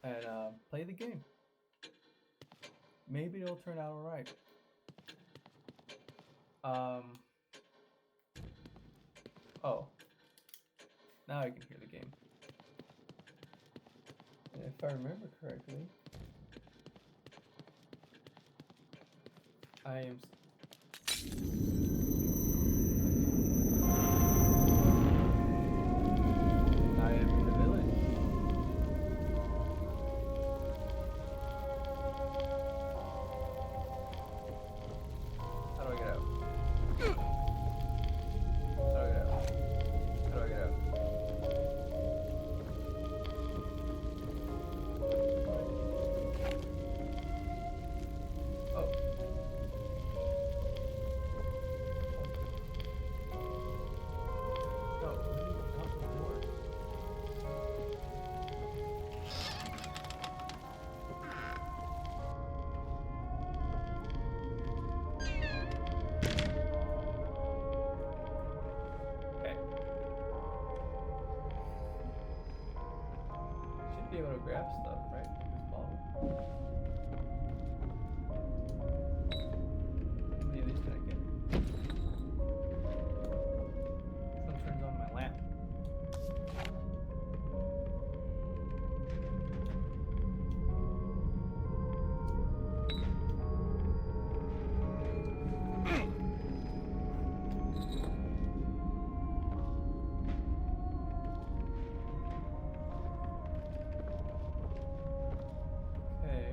and play the game. Maybe it'll turn out alright. Oh, now I can hear the game. And if I remember correctly, I am. I am in the village. How do I get out? How do I get out? How do I get out? Oh. No, what do you out the door? Okay. Should be able to grab stuff, right? Like this bottle. How many of these can I get? This one turns on my lamp. Okay.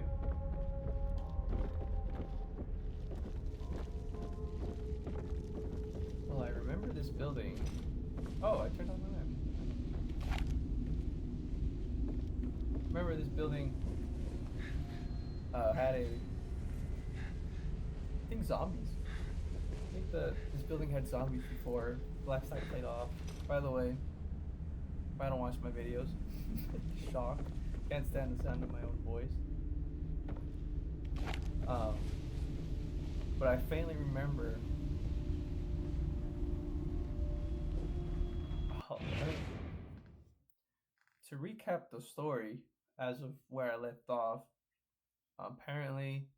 Well, I remember this building. Oh, I turned on the lamp. Remember this building had a. I think zombies. I think this building had zombies before. Last I played off. By the way, if I don't watch my videos, shock. Can't stand the sound of my own voice. But I faintly remember. To recap the story as of where I left off, apparently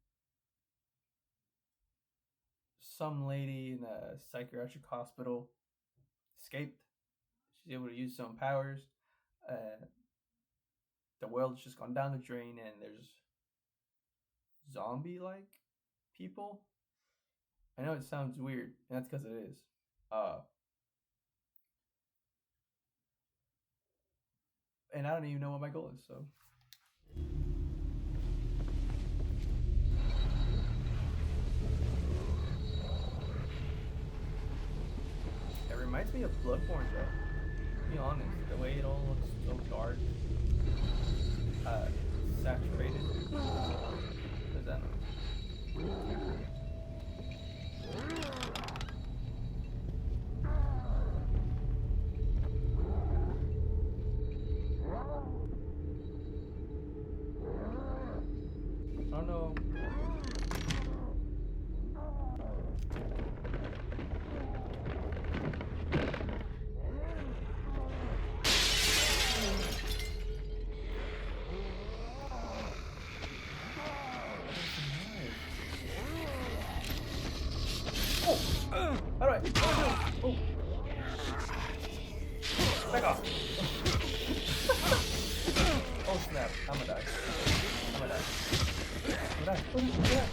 some lady in a psychiatric hospital escaped. She's able to use some powers. The world's just gone down the drain, and there's zombie-like people. I know it sounds weird, and that's because it is. And I don't even know what my goal is, so. It reminds me of Bloodborne, though. To be honest, the way it all looks so dark, saturated. What does that mean? I don't know. How do I? Oh! Back off! Oh snap! I'm gonna die. I'm gonna die. I'm gonna die. I'm gonna die.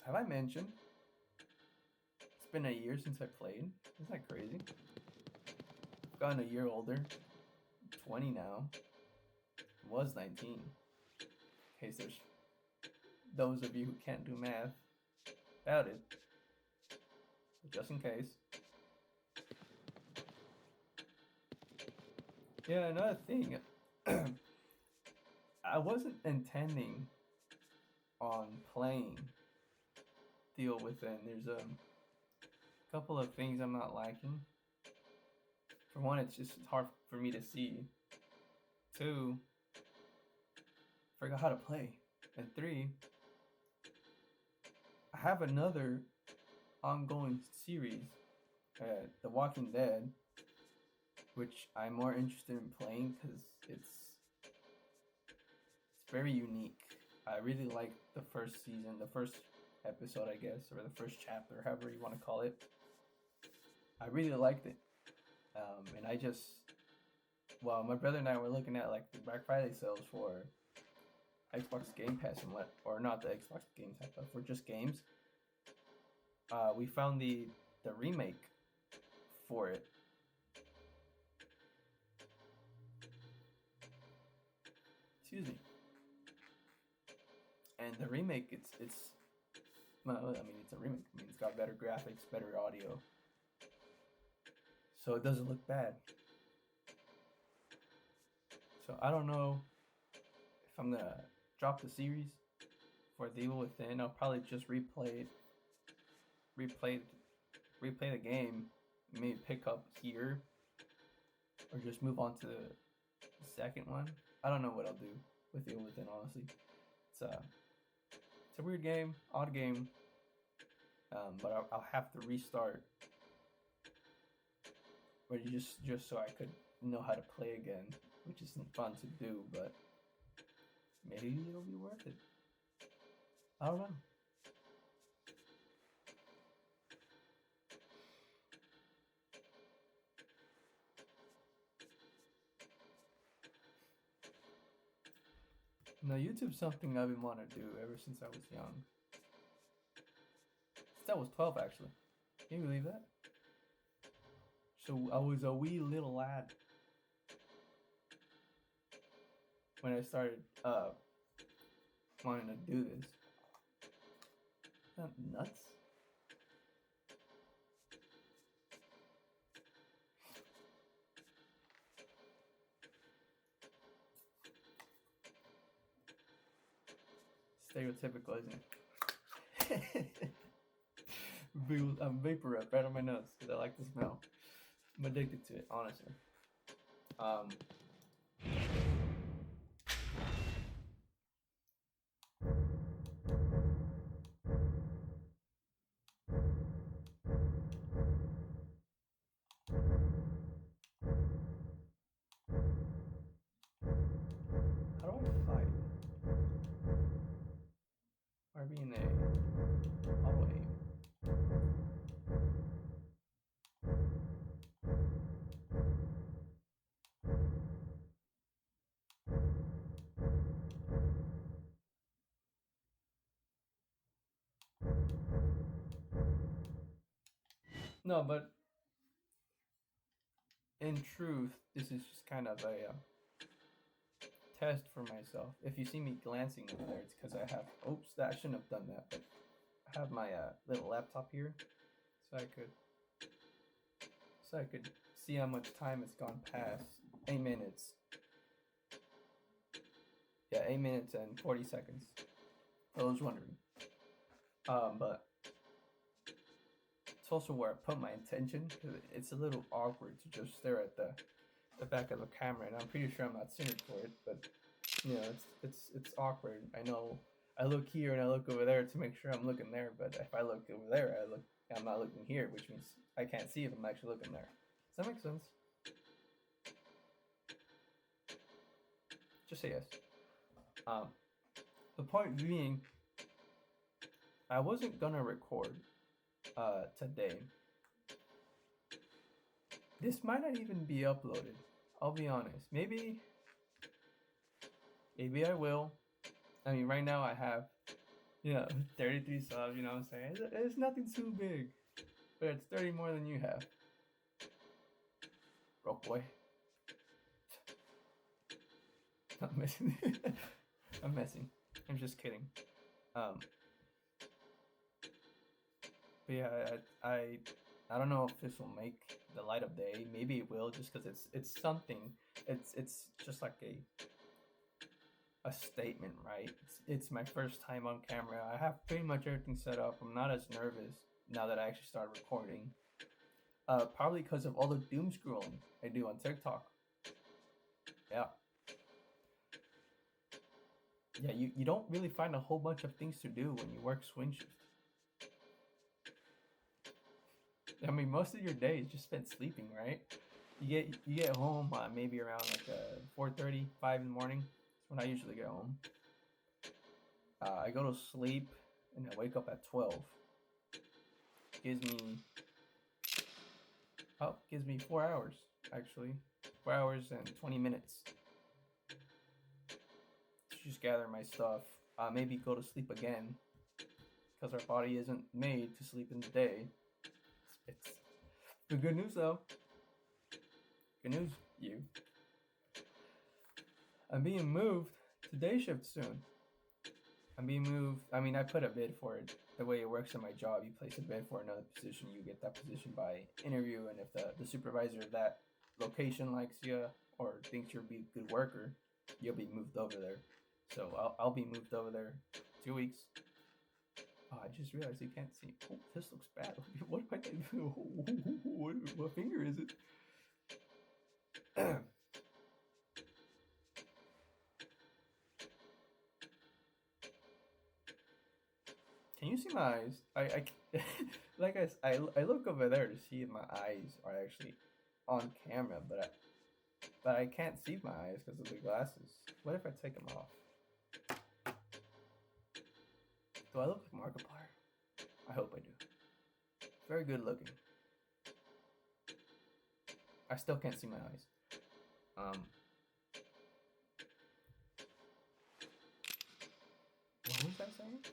Have I mentioned it's been a year since I played? Isn't that crazy? I've gotten a year older. I'm 20 now. I was 19. In case there's those of you who can't do math. Doubt it. But just in case. Yeah, another thing. I wasn't intending on playing Deal Within. There's a couple of things I'm not liking. For one, it's hard for me to see. Two, forgot how to play. And three, I have another ongoing series, The Walking Dead, which I'm more interested in playing because it's very unique. I really liked the first season, the first episode, I guess, or the first chapter, however you want to call it. I really liked it, and I just, well, my brother and I were looking at like the Black Friday sales for Xbox Game Pass and what, or not the Xbox Game Pass, but for just games. We found the remake for it. Excuse me. And the remake, it's well, I mean, it's a remake. I mean, it's got better graphics, better audio, so it doesn't look bad. So I don't know if I'm gonna drop the series for The Evil Within. I'll probably just replay the game, maybe pick up here, or just move on to the second one. I don't know what I'll do with The Evil Within, honestly. It's a weird game, odd game, but I'll have to restart, or just so I could know how to play again, which isn't fun to do, but maybe it'll be worth it. I don't know. Now, YouTube's something I've been wanting to do ever since I was young. Since I was 12, actually. Can you believe that? So I was a wee little lad when I started wanting to do this. Not nuts? Stereotypical, isn't it? I'm vapor up right on my nose because I like the smell. I'm addicted to it, honestly. How do I fight? RB&A. Auto aim. No, but in truth, this is just kind of a test for myself. If you see me glancing over there, it's because I have. Oops, that I shouldn't have done that. But I have my little laptop here, so I could see how much time has gone past. 8 minutes. Yeah, 8 minutes and 40 seconds. I was wondering. But it's also where I put my attention, because it's a little awkward to just stare at the back of the camera, and I'm pretty sure I'm not suited for it. But you know, it's awkward. I know. I look here and I look over there to make sure I'm looking there, but if I look over there, I'm not looking here, which means I can't see if I'm actually looking there. Does that make sense? Just say yes. The point being, I wasn't gonna record today. This might not even be uploaded. I'll be honest. Maybe I will. I mean, right now I have, 33 subs. You know what I'm saying? It's nothing too big, but it's 30 more than you have. Broke boy. Not messing. I'm messing. I'm just kidding. But yeah, I don't know if this will make the light of day. Maybe it will, just because it's something. It's just like a statement, right? It's my first time on camera. I have pretty much everything set up. I'm not as nervous now that I actually started recording. Probably because of all the doom scrolling I do on TikTok. Yeah. Yeah, you don't really find a whole bunch of things to do when you work swing shift. I mean, most of your day is just spent sleeping, right? You get home maybe around like 4:30, 5 in the morning. That's when I usually get home. I go to sleep and I wake up at 12. Gives me 4 hours actually, 4 hours and 20 minutes to just gather my stuff. Maybe go to sleep again because our body isn't made to sleep in the day. It's the good news though. Good news, you. I'm being moved to day shift soon. I'm being moved. I mean, I put a bid for it. The way it works in my job, you place a bid for another position, you get that position by interview, and if the supervisor of that location likes you or thinks you'll be a good worker, you'll be moved over there. So I'll be moved over there 2 weeks. Oh, I just realized you can't see. Oh, this looks bad. What am I doing? What finger is it? Can you see my eyes? Like I look over there to see if my eyes are actually on camera, but I can't see my eyes because of the glasses. What if I take them off? Do I look like Markiplier? I hope I do. Very good looking. I still can't see my eyes. What was I saying?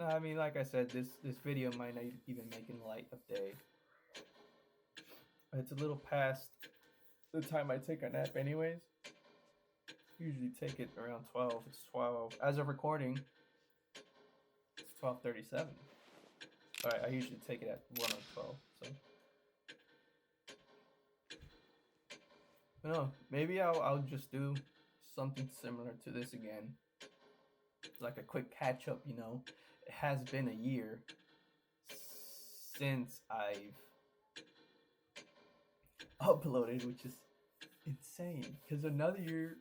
I mean, like I said, this video might not even make in light of day. It's a little past the time I take a nap anyways. Usually take it around 12. It's 12. As of recording, it's 12:37. I usually take it at 1 or 12. So, no, maybe I'll just do something similar to this again. It's like a quick catch up, you know. It has been a year since I've uploaded, which is insane because another year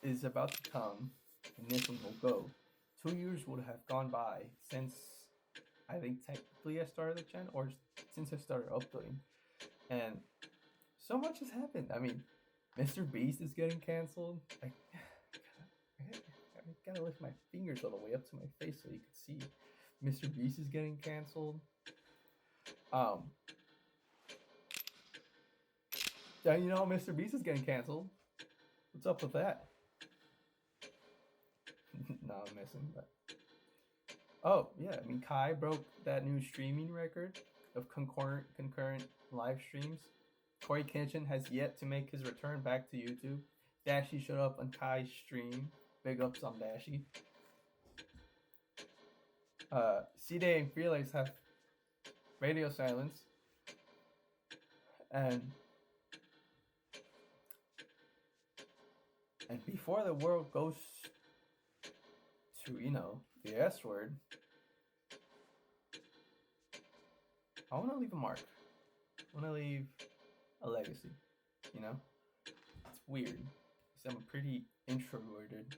is about to come and this one will go. 2 years would have gone by since I think technically I started the channel, or since I started uploading, and so much has happened. I mean, Mr. Beast is getting canceled. I gotta lift my fingers all the way up to my face so you can see. Mr. Beast is getting canceled. You know, Mr. Beast is getting canceled. What's up with that? No, I'm missing. But oh yeah, I mean, Kai broke that new streaming record of concurrent live streams. Corey Kitchen has yet to make his return back to YouTube. Dashi showed up on Kai's stream. Big ups on Dashi. C-Day and Felix have radio silence. And before the world goes to, you know, the S word, I want to leave a mark. I want to leave a legacy, you know? It's weird, because I'm pretty introverted.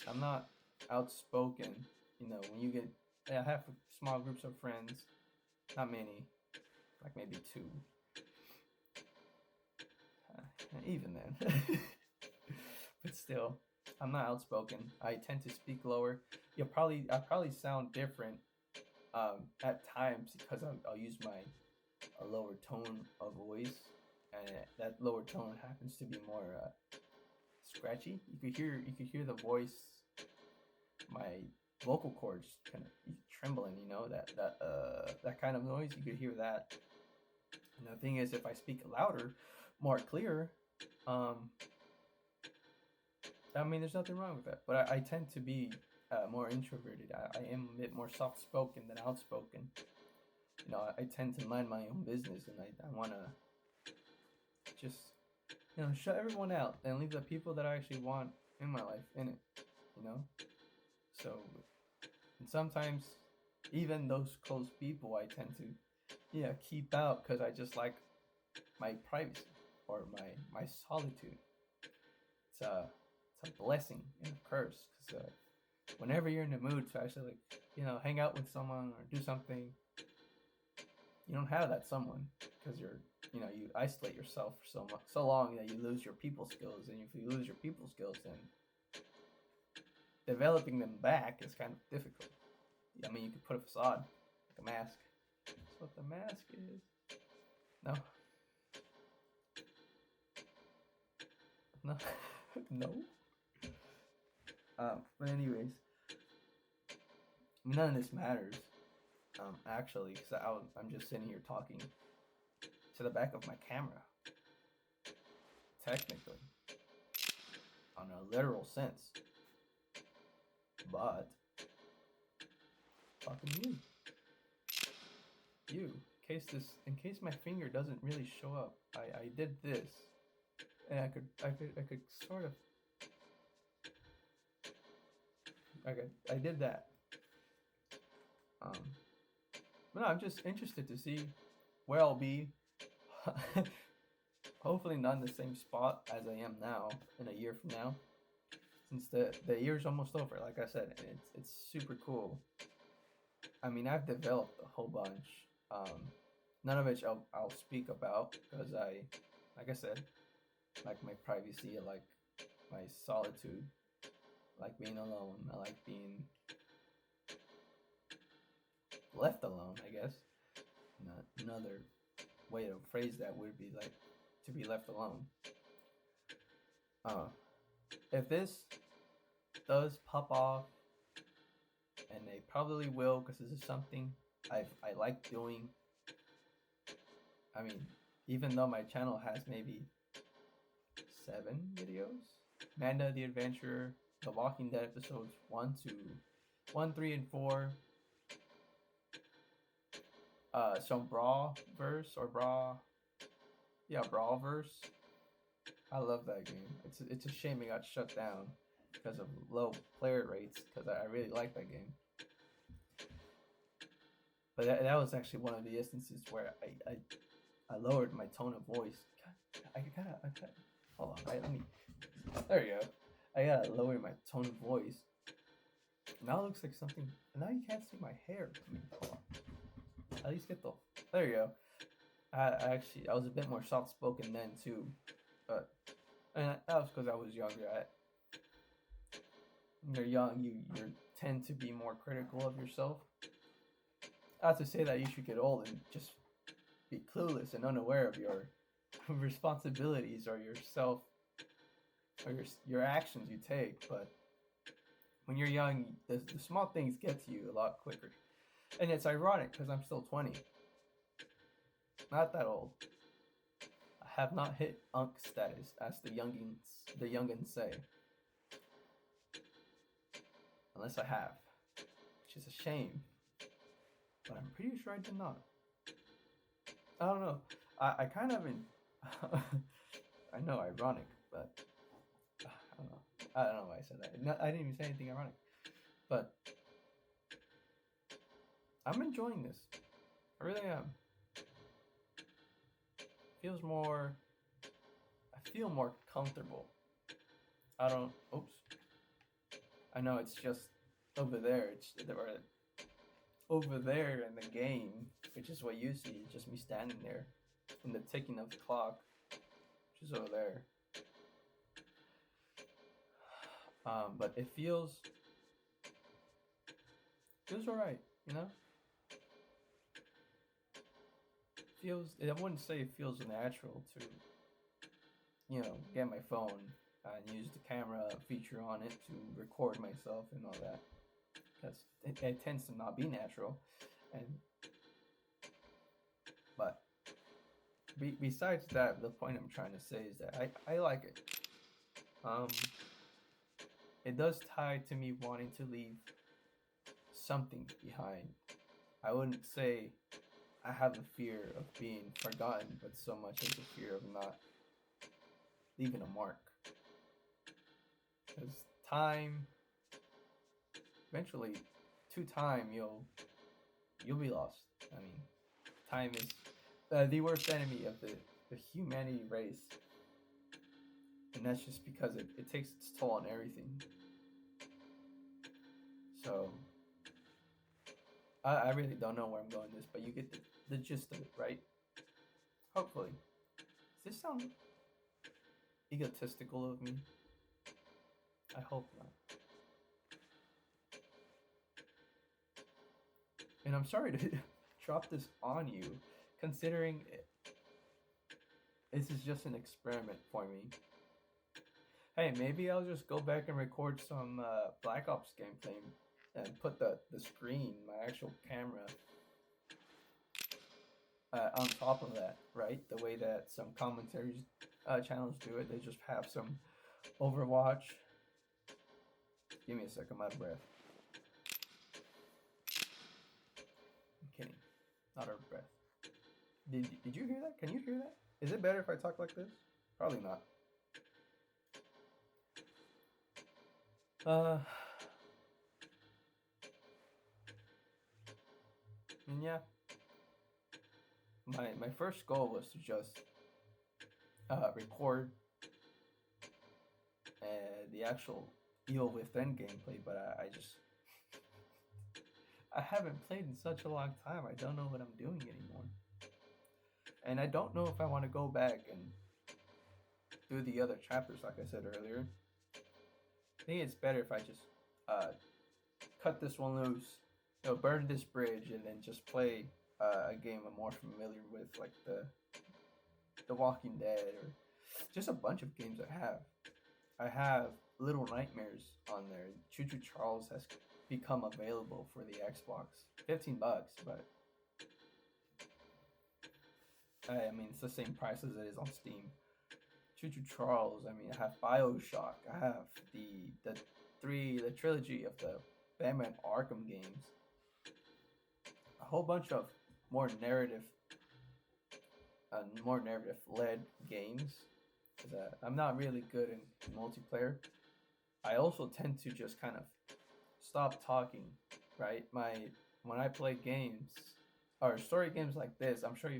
I'm not outspoken, you know. When you get, I have small groups of friends, not many, like maybe 2. Even then. But still, I'm not outspoken. I tend to speak lower. I probably sound different at times because I'll use a lower tone of voice, and that lower tone happens to be more scratchy. You could hear the voice, my vocal cords kind of trembling. You know, that kind of noise. You could hear that. And the thing is, if I speak louder, more clear, I mean, there's nothing wrong with that. But I tend to be more introverted. I am a bit more soft-spoken than outspoken. You know, I tend to mind my own business, and I want to just, you know, shut everyone out and leave the people that I actually want in my life in it, you know. So, and sometimes even those close people I tend to, yeah, keep out because I just like my privacy or my solitude. It's a blessing and a curse because whenever you're in the mood to actually like hang out with someone or do something, you don't have that someone because you isolate yourself for so long that you lose your people skills, and if you lose your people skills, then developing them back is kind of difficult. I mean, you could put a facade, like a mask. That's what the mask is. No. No. No. But anyways, none of this matters. Actually, because I'm just sitting here talking to the back of my camera. Technically, on a literal sense, but talking to you. In case my finger doesn't really show up, I did this, and I could sort of. I did that. But no, I'm just interested to see where I'll be. Hopefully not in the same spot as I am now in a year from now, since the year's almost over. Like I said, and it's super cool. I mean, I've developed a whole bunch. None of which I'll speak about because like I said, like my privacy, I like my solitude, I like being alone, I like being left alone, I guess. Another way to phrase that would be like to be left alone. If this does pop off, and they probably will, because this is something I like doing. I mean, even though my channel has maybe 7 videos, Manda the Adventurer, The Walking Dead episodes 1, 3, and 4. Some Brawlverse or Brawlverse. I love that game. It's a shame it got shut down because of low player rates, because I really like that game. But that was actually one of the instances where I lowered my tone of voice. I gotta hold on. There you go. I gotta lower my tone of voice. Now it looks like something. Now you can't see my hair. Hold on. At least get the. There you go. I was a bit more soft spoken then too, but that was because I was younger. When you're young, you tend to be more critical of yourself. Not to say that you should get old and just be clueless and unaware of your responsibilities or yourself or your actions you take, but when you're young, the small things get to you a lot quicker. And it's ironic because I'm still 20. Not that old. I have not hit unk status, as the youngins say. Unless I have, which is a shame. But I'm pretty sure I did not. I don't know. I kind of I know, ironic, but I don't know. I don't know why I said that. No, I didn't even say anything ironic. But I'm enjoying this. I really am. I feel more comfortable. Oops. I know it's just over there. Over there in the game, which is what you see. It's just me standing there in the ticking of the clock, which is over there. But it feels alright, you know? I wouldn't say it feels natural to, get my phone and use the camera feature on it to record myself and all that. Because it tends to not be natural. But besides that, the point I'm trying to say is that I like it. It does tie to me wanting to leave something behind. I wouldn't say I have a fear of being forgotten, but so much as a fear of not leaving a mark. Because time, eventually, to time, you'll be lost. I mean, time is the worst enemy of the humanity race, and that's just because it takes its toll on everything. So I really don't know where I'm going with this, but you get the gist of it, right? Hopefully. Does this sound egotistical of me? I hope not. And I'm sorry to drop this on you, considering this is just an experiment for me. Hey, maybe I'll just go back and record some Black Ops gameplay and put the screen, my actual camera, on top of that, right? The way that some commentary channels do it. They just have some Overwatch. Give me a second, I'm out of breath. I'm kidding. Not out of breath. Did you hear that? Can you hear that? Is it better if I talk like this? Probably not. And yeah. My first goal was to just record the actual Evil Within gameplay, but I haven't played in such a long time. I don't know what I'm doing anymore, and I don't know if I want to go back and do the other chapters like I said earlier. I think it's better if I just cut this one loose, burn this bridge, and then just play a game I'm more familiar with, like the Walking Dead, or just a bunch of games I have. I have Little Nightmares on there. Choo Choo Charles has become available for the Xbox. $15, but I mean it's the same price as it is on Steam. Choo Choo Charles. I mean, I have BioShock. I have the trilogy of the Batman Arkham games. A whole bunch of more narrative led games. Because I'm not really good in multiplayer. I also tend to just kind of stop talking, right? When I play games or story games like this, I'm sure if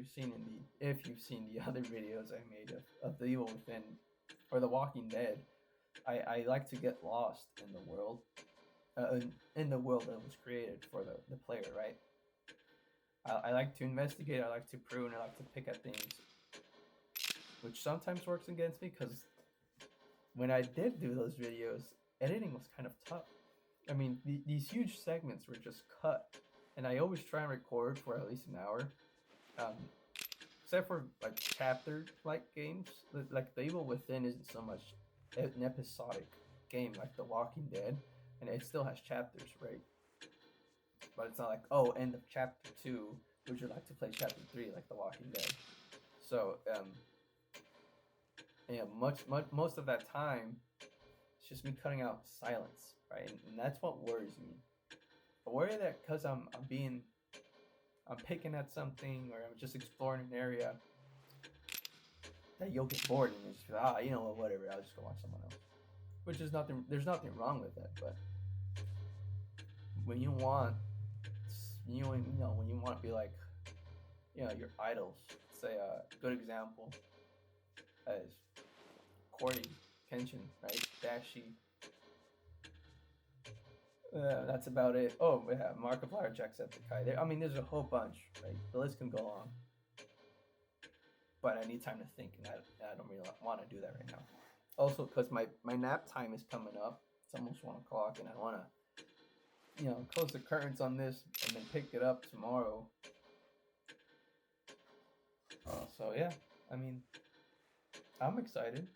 you've seen the other videos I made of the Evil Within or the Walking Dead, I like to get lost in the world, in the world that was created for the player, right? I like to investigate, I like to prune, I like to pick at things, which sometimes works against me because when I did do those videos, editing was kind of tough. I mean, these huge segments were just cut, and I always try and record for at least an hour. Except for like chapter-like games, like the Evil Within isn't so much an episodic game like The Walking Dead, and it still has chapters, right? But it's not like, oh, end of chapter 2, would you like to play chapter 3 like The Walking Dead? So, most of that time, it's just me cutting out silence, right? And that's what worries me. I worry that because I'm picking at something, or I'm just exploring an area, that you'll get bored and you just feel, you know what, whatever, I'll just go watch someone else. Which is nothing, there's nothing wrong with that, but when you want, when you want to be like, your idols, say a good example is Corey Kenshin, right? Dashi. That's about it. Oh, yeah, Markiplier, Jacksepticeye. I mean, there's a whole bunch, right? The list can go on. But I need time to think, and I don't really want to do that right now. Also, because my nap time is coming up. It's almost 1 o'clock, and I want to, close the curtains on this and then pick it up tomorrow. So, yeah, I mean, I'm excited.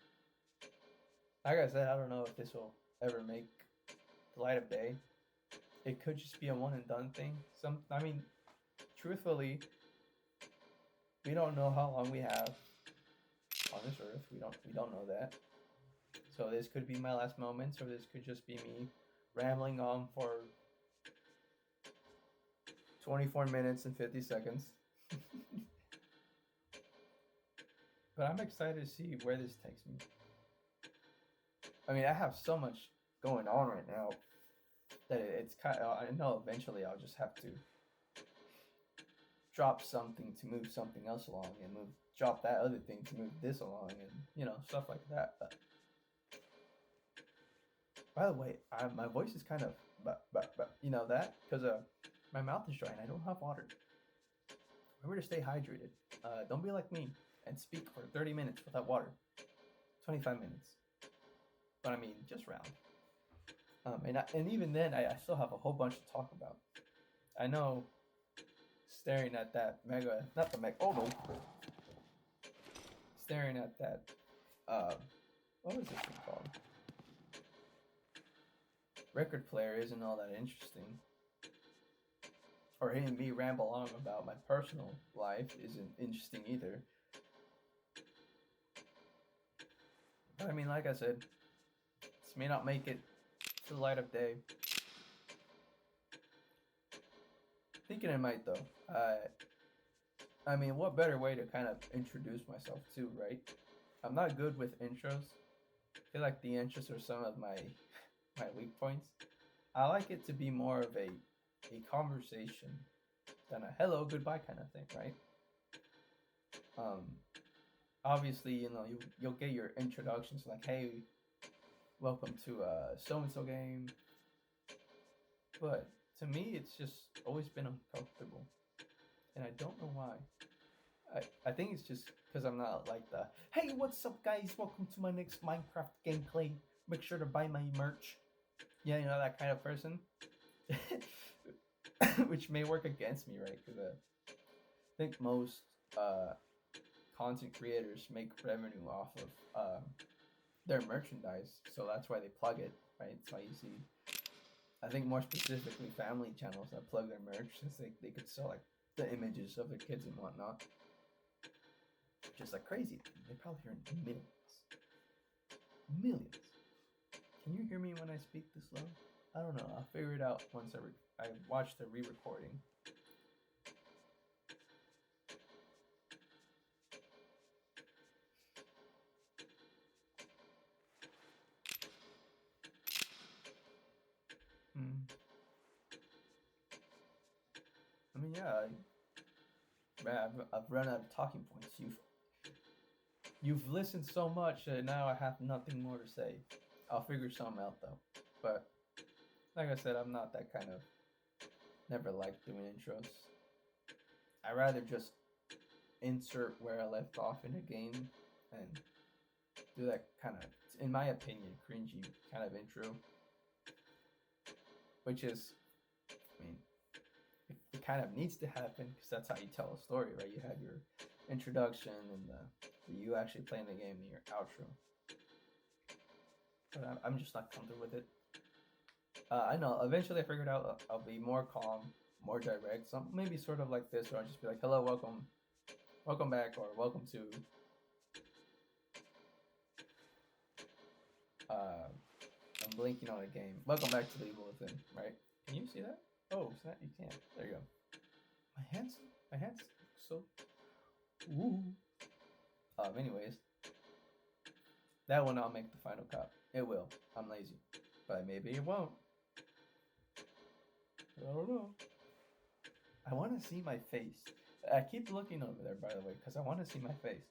Like I said, I don't know if this will ever make the light of day. It could just be a one and done thing. Truthfully, we don't know how long we have on this earth. We don't know that. So this could be my last moments, or this could just be me rambling on for 24 minutes and 50 seconds. But I'm excited to see where this takes me. I mean, I have so much going on right now that it's kind of, I know eventually I'll just have to drop something to move something else along and drop that other thing to move this along and stuff like that. But by the way, my voice is kind of that because my mouth is dry and I don't have water. Remember to stay hydrated. Don't be like me and speak for 30 minutes without water. 25 minutes. But I mean, just round. And even then, I still have a whole bunch to talk about. I know, staring at that mega, not the mega, oh no. Staring at that, what was this thing called? Record player isn't all that interesting. Or hearing me ramble on about my personal life isn't interesting either. But I mean, like I said, this may not make it to the light of day. Thinking it might though. I mean, what better way to kind of introduce myself too, right? I'm not good with intros. I feel like the intros are some of my weak points. I like it to be more of a conversation than a hello, goodbye kind of thing, right? Obviously, you'll get your introductions like, hey, welcome to so-and-so game. But to me, it's just always been uncomfortable. And I don't know why. I think it's just because I'm not like the, hey, what's up, guys? Welcome to my next Minecraft gameplay. Make sure to buy my merch. Yeah, that kind of person. Which may work against me, right? Because I think most content creators make revenue off of their merchandise. So that's why they plug it, right? That's why you see, I think more specifically, family channels that plug their merch since they could sell like the images of their kids and whatnot. Just like crazy. They probably earn millions. Millions. Can you hear me when I speak this low? I don't know. I'll figure it out once I watch the re-recording. I mean, yeah, I've run out of talking points. You've listened so much that now I have nothing more to say. I'll figure something out though. But like I said, I'm not that kind of. Never liked doing intros. I rather just insert where I left off in a game and do that kind of, in my opinion, cringy kind of intro. Which is, I mean, it kind of needs to happen because that's how you tell a story, right? You have your introduction and you actually playing the game and your outro. But I'm just not comfortable with it. I know, eventually I figured out I'll be more calm, more direct. So maybe sort of like this, or I'll just be like, hello, welcome back, or welcome to I'm blinking on a game. Welcome back to the Evil Within, right? Can you see that? Oh, snap, you can. There you go. My hands so ooh. Anyways. That one I'll make the final cut. It will. I'm lazy. But maybe it won't. I don't know. I want to see my face. I keep looking over there, by the way, because I want to see my face.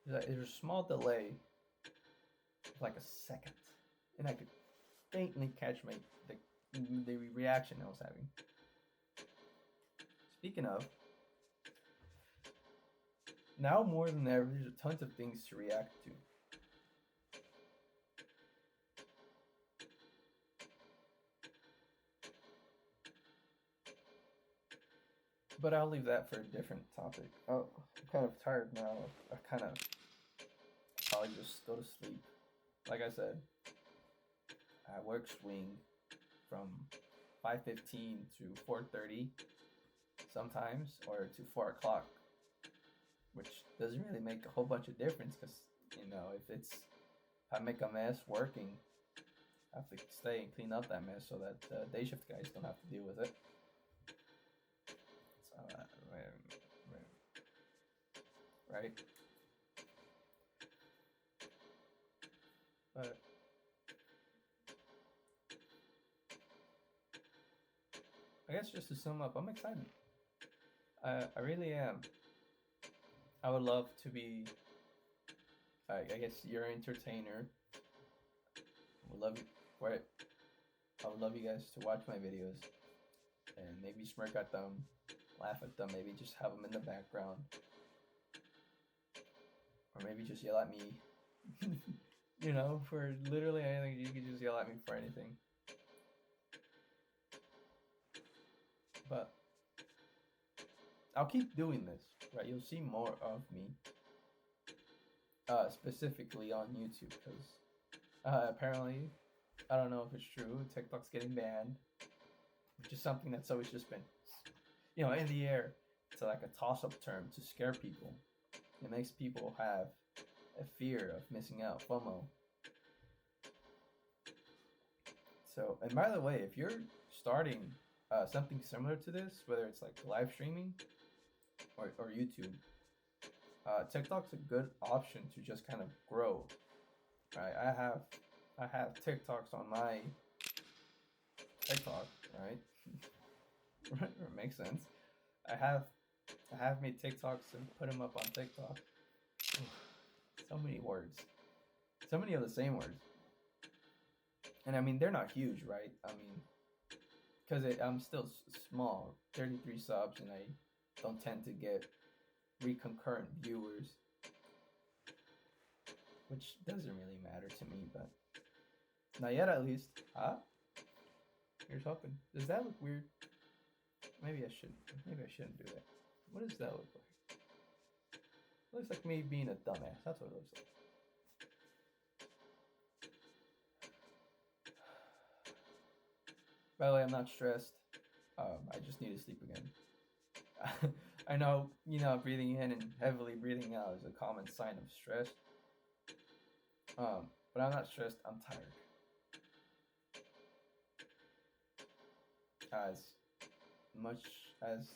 There's a small delay, like a second, and I could faintly catch the reaction I was having. Speaking of, now more than ever, there's tons of things to react to. But I'll leave that for a different topic. Oh, I'm kind of tired now. I kind of probably just go to sleep. Like I said, I work swing from 5:15 to 4:30 sometimes, or to 4 o'clock, which doesn't really make a whole bunch of difference because, if I make a mess working, I have to stay and clean up that mess so that day shift guys don't have to deal with it. So, right? But I guess just to sum up, I'm excited. I really am. I would love to be, I guess, your entertainer. I would love you, right? I would love you guys to watch my videos and maybe smirk at them, laugh at them, maybe just have them in the background, or maybe just yell at me. You know, for literally anything, you can just yell at me for anything. But I'll keep doing this, right? You'll see more of me, specifically on YouTube, because apparently, I don't know if it's true, TikTok's getting banned, which is something that's always just been, in the air. It's like a toss-up term to scare people. It makes people have a fear of missing out, FOMO. So, and by the way, if you're starting something similar to this, whether it's like live streaming or YouTube, TikTok's a good option to just kind of grow. Right? I have TikToks on my TikTok, right? It makes sense. I have made TikToks and put them up on TikTok. So many words, so many of the same words, and I mean they're not huge, right? I mean, because I'm still small, 33 subs, and I don't tend to get recurrent viewers, which doesn't really matter to me, but not yet at least. Huh? Here's hoping. Does that look weird? Maybe I shouldn't do that. What does that look like? It looks like me being a dumbass. That's what it looks like. By the way, I'm not stressed. I just need to sleep again. I know, breathing in and heavily breathing out is a common sign of stress. But I'm not stressed. I'm tired. As much as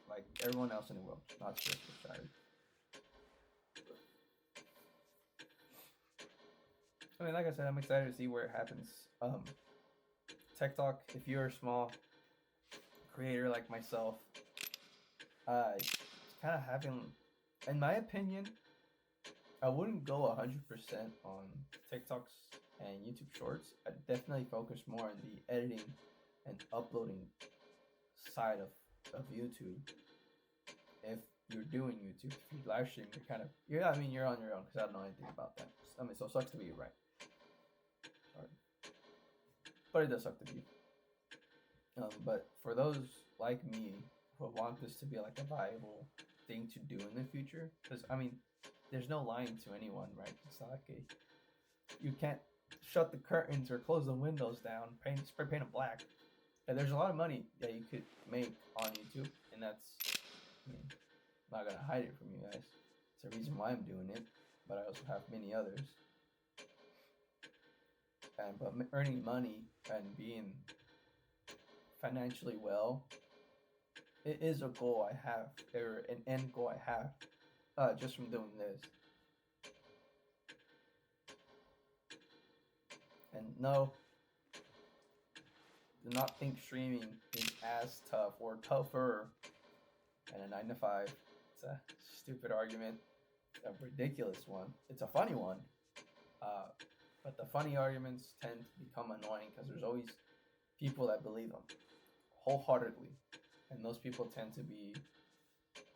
like everyone else in the world, not stressed but tired. I mean, like I said, I'm excited to see where it happens. TikTok, if you're a small creator like myself, it's kind of having, in my opinion, I wouldn't go 100% on TikToks and YouTube Shorts. I'd definitely focus more on the editing and uploading side of YouTube. If you're doing YouTube, if you live stream, you're on your own, because I don't know anything about that. I mean, so it sucks to be you, right? Sorry. But it does suck to be. But for those like me who want this to be like a viable thing to do in the future, because I mean, there's no lying to anyone, right? It's not like you can't shut the curtains or close the windows down, spray paint them black. And there's a lot of money that you could make on YouTube, and that's, I mean, I'm not gonna hide it from you guys. It's the reason why I'm doing it, but I also have many others. But earning money and being financially well, it is a goal I have, or an end goal I have, just from doing this. And no, do not think streaming is as tough or tougher than a 9 to 5. It's a stupid argument, a ridiculous one. It's a funny one, but the funny arguments tend to become annoying because there's always people that believe them wholeheartedly, and those people tend to be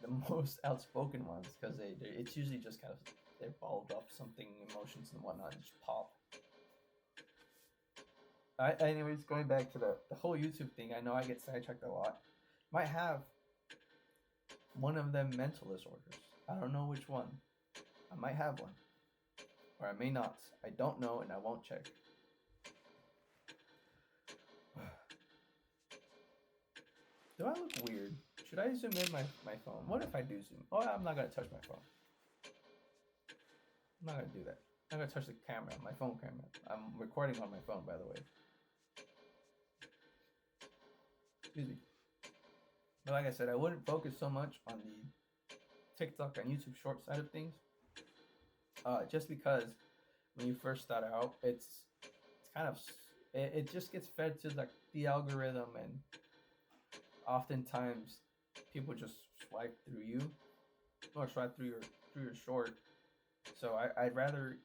the most outspoken ones because it's usually just kind of they're balled up something, emotions and whatnot, and just pop. Anyways, going back to the whole YouTube thing, I know I get sidetracked a lot. Might have one of them mental disorders. I don't know which one. I might have one, or I may not. I don't know, and I won't check. Do I look weird? Should I zoom in my phone? What if I do zoom? Oh, I'm not gonna touch my phone. I'm not gonna do that. I'm gonna touch the camera, my phone camera. I'm recording on my phone, by the way. Excuse me. But like I said, I wouldn't focus so much on the TikTok and YouTube short side of things. Just because when you first start out, it's kind of it just gets fed to like the algorithm, and oftentimes people just swipe through you or swipe through your short. So I'd rather,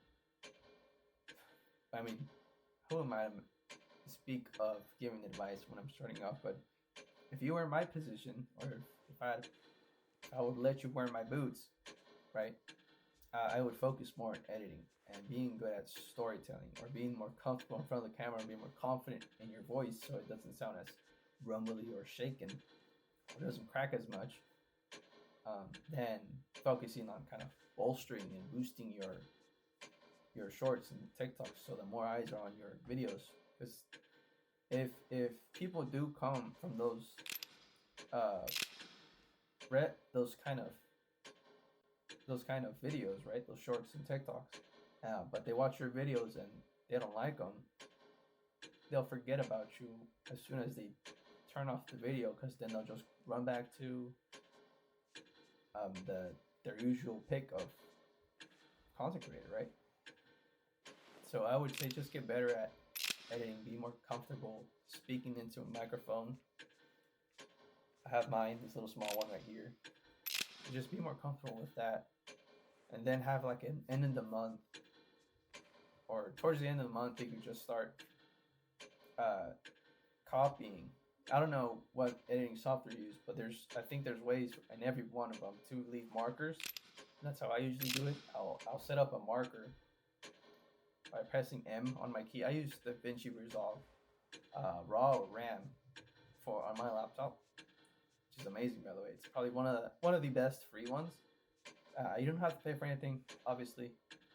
I mean, who am I to speak of giving advice when I'm starting off? But if you were in my position, or if I would let you wear my boots, right? I would focus more on editing and being good at storytelling, or being more comfortable in front of the camera, and being more confident in your voice, so it doesn't sound as rumbly or shaken, or doesn't crack as much. Than focusing on kind of bolstering and boosting your shorts and TikToks, so that more eyes are on your videos. Because if people do come from uh those kind of videos, right? Those shorts and TikToks, but they watch your videos and they don't like them, they'll forget about you as soon as they turn off the video, because then they'll just run back to their usual pick of content creator, right? So I would say just get better at editing, be more comfortable speaking into a microphone. I have mine, this little small one right here. Just be more comfortable with that, and then have like an end of the month, or towards the end of the month, you can just start copying. I don't know what editing software you use, but I think there's ways in every one of them to leave markers. That's how I usually do it. I'll set up a marker by pressing M on my key. I use the DaVinci Resolve RAW or RAM on my laptop, which is amazing, by the way. It's probably one of the best free ones. You don't have to pay for anything, obviously.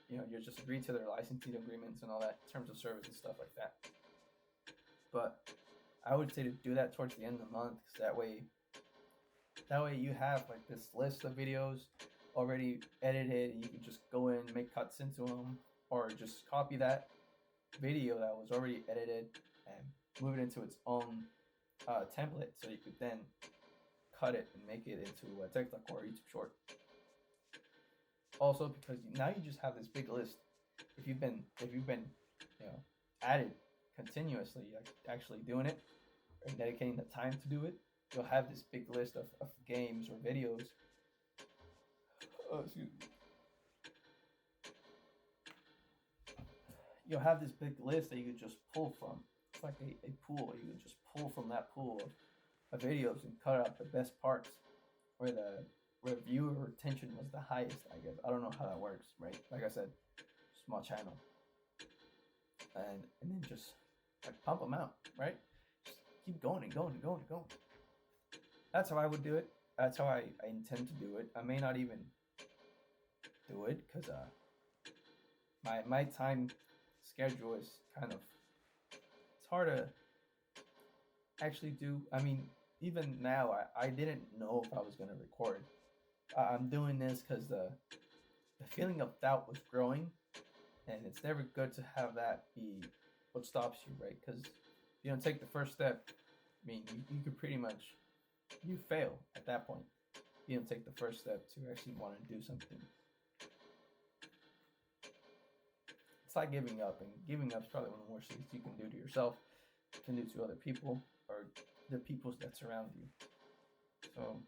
You know, you just agree to their licensing agreements and all that, terms of service and stuff like that. But I would say to do that towards the end of the month, because that way you have like this list of videos already edited, and you can just go in, make cuts into them, or just copy that video that was already edited and move it into its own template, so you could then cut it and make it into a TikTok or a YouTube short. Also, because now you just have this big list. If you've been at it continuously, actually doing it and dedicating the time to do it, you'll have this big list of games or videos. Excuse me. You'll have this big list that you could just pull from. It's like a pool. You could just pull from that pool of videos and cut out the best parts, where viewer retention was the highest, I guess. I don't know how that works, right? Like I said, small channel. And then just like pump them out, right? Just keep going and going and going and going. That's how I would do it. That's how I intend to do it. I may not even do it, because my time schedule is kind of, it's hard to actually do. I mean, even now, I didn't know if I was going to record. I'm doing this because the feeling of doubt was growing, and it's never good to have that be what stops you, right? Because if you don't take the first step, I mean, you could pretty much, you fail at that point. You don't take the first step to actually want to do something. It's like giving up, and giving up is probably one of the worst things you can do to yourself, can do to other people, or the people that surround you. So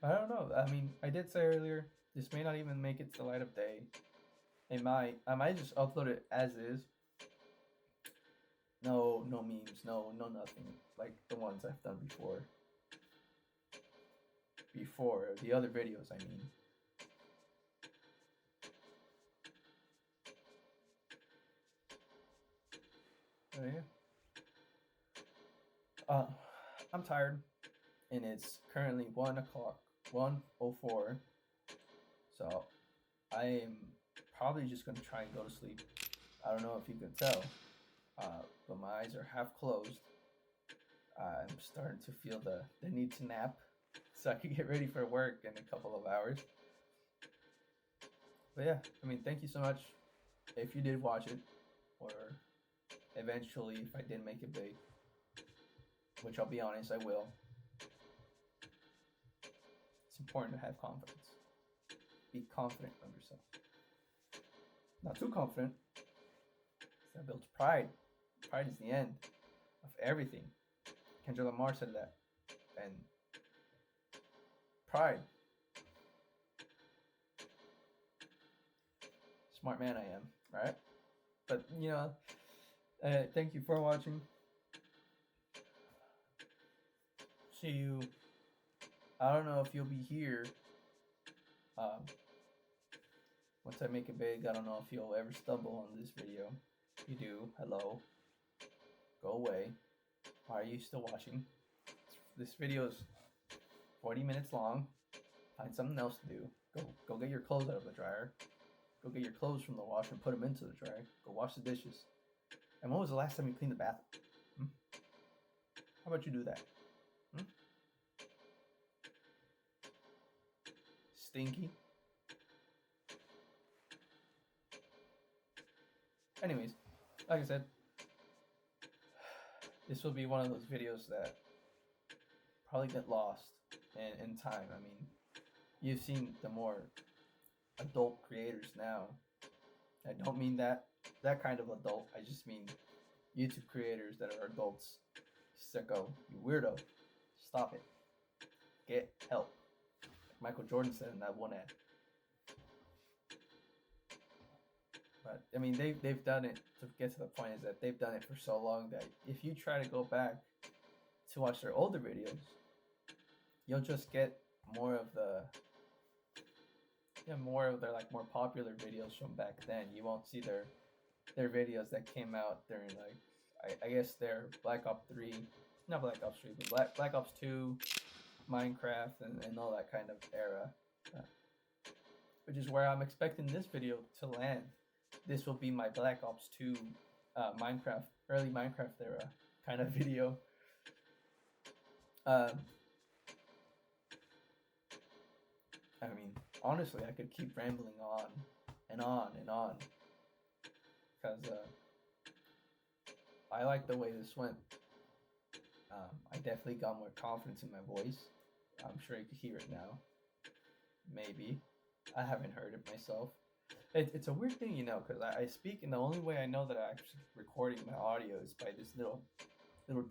I don't know. I mean, I did say earlier, this may not even make it to the light of day. I might just upload it as is. No memes, no nothing, like the ones I've done before. The other videos, I mean. Oh yeah. I'm tired, and it's currently 1:04. So I am probably just gonna try and go to sleep. I don't know if you can tell, but my eyes are half closed. I'm starting to feel the need to nap, so I can get ready for work in a couple of hours. But yeah, I mean, thank you so much if you did watch it, or eventually if I did make it big, which I'll be honest, I will. It's important to have confidence. Be confident of yourself. Not too confident. That builds pride. Pride is the end of everything. Kendrick Lamar said that. And pride. Smart man I am, right? But, thank you for watching. See you. I don't know if you'll be here. Once I make it big, I don't know if you'll ever stumble on this video. If you do, hello. Go away. Why are you still watching? This video is 40 minutes long. Find something else to do. Go get your clothes out of the dryer. Go get your clothes from the wash and put them into the dryer. Go wash the dishes. And when was the last time you cleaned the bathroom? How about you do that? Stinky. Anyways, like I said, this will be one of those videos that probably get lost in time. I mean, you've seen the more adult creators now. I don't mean that kind of adult. I just mean YouTube creators that are adults. Sicko, you weirdo. Stop it. Get help. Like Michael Jordan said in that one ad. But I mean, they've done it to get to the point is that they've done it for so long that if you try to go back to watch their older videos, you'll just get more of their like more popular videos from back then. You won't see their videos that came out during like I guess their Black Ops 3, not Black Ops 3, but Black Ops 2, Minecraft, and all that kind of era. Which is where I'm expecting this video to land. This will be my Black Ops 2 Minecraft, early Minecraft era kind of video. I mean, honestly, I could keep rambling on and on and on. Because I like the way this went. I definitely got more confidence in my voice. I'm sure you can hear it now. Maybe. I haven't heard it myself. It's a weird thing, because I speak, and the only way I know that I'm actually recording my audio is by this little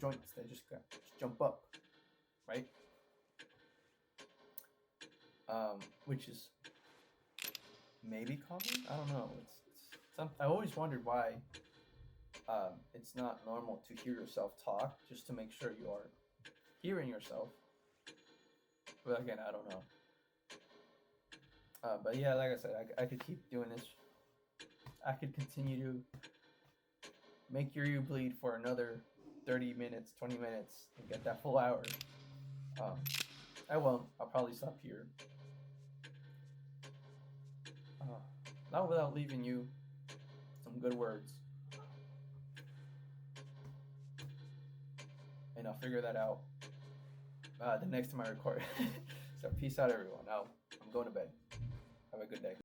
joints that just jump up, right? Which is maybe common. I don't know. I always wondered why it's not normal to hear yourself talk, just to make sure you are hearing yourself. But again, I don't know. But yeah, like I said, I could keep doing this. I could continue to make your ear bleed for another 30 minutes, 20 minutes, and get that full hour. I won't. I'll probably stop here. Not without leaving you some good words. And I'll figure that out the next time I record. So peace out, everyone. I'm going to bed. Have a good day.